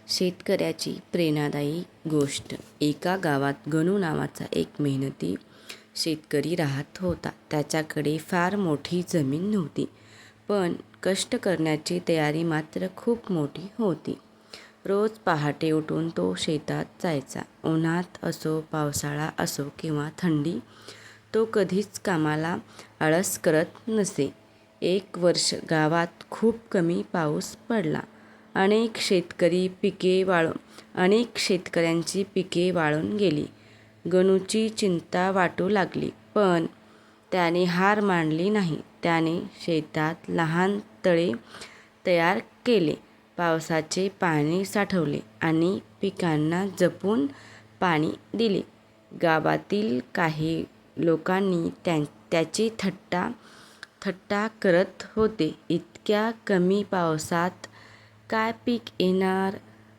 शेतकऱ्याची प्रेरणादायी गोष्ट. एका गावात गणू नावाचा एक मेहनती शेतकरी राहत होता. त्याच्याकडे फार मोठी जमीन नव्हती, पण कष्ट करण्याची तयारी मात्र खूप मोठी होती. रोज पहाटे उठून तो शेतात जायचा. उन्हात असो, पावसाळा असो किंवा थंडी, तो कधीच कामाला आळस करत नसे. एक वर्ष गावात खूप कमी पाऊस पडला. अनेक शेतकऱ्यांची पिके वाळून गेली. गणूची चिंता वाटू लागली, पण त्याने हार मानली नाही. त्याने शेतात लहान तळे तयार केले, पावसाचे पाणी साठवले आणि पिकांना जपून पाणी दिले. गावातील काही लोकांनी त्याची थट्टा करत होते. इतक्या कमी पावसात काय पीक येणार,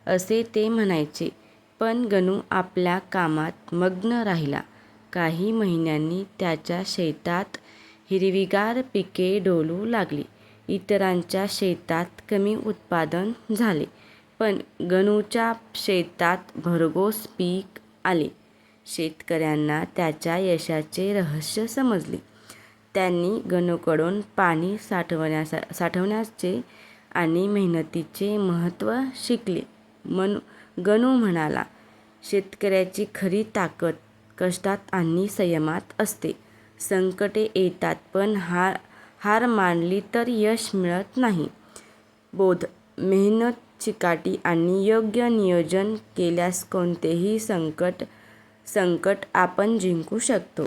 असे ते म्हणायचे. पण गणू आपल्या कामात मग्न राहिला. काही महिन्यांनी त्याच्या शेतात हिरवीगार पिके डोलू लागली. इतरांच्या शेतात कमी उत्पादन झाले, पण गणूच्या शेतात भरघोस पीक आले. शेतकऱ्यांना त्याच्या यशाचे रहस्य समजले. त्यांनी गणूकडून पाणी साठवण्याचे आणि मेहनतीचे महत्त्व शिकले. गणू म्हणाला, शेतकऱ्याची खरी ताकद कष्टात आणि संयमात असते. संकटे येतात, पण हार मानली तर यश मिळत नाही. बोध: मेहनत, चिकाटी आणि योग्य नियोजन केल्यास कोणतेही संकट आपण जिंकू शकतो.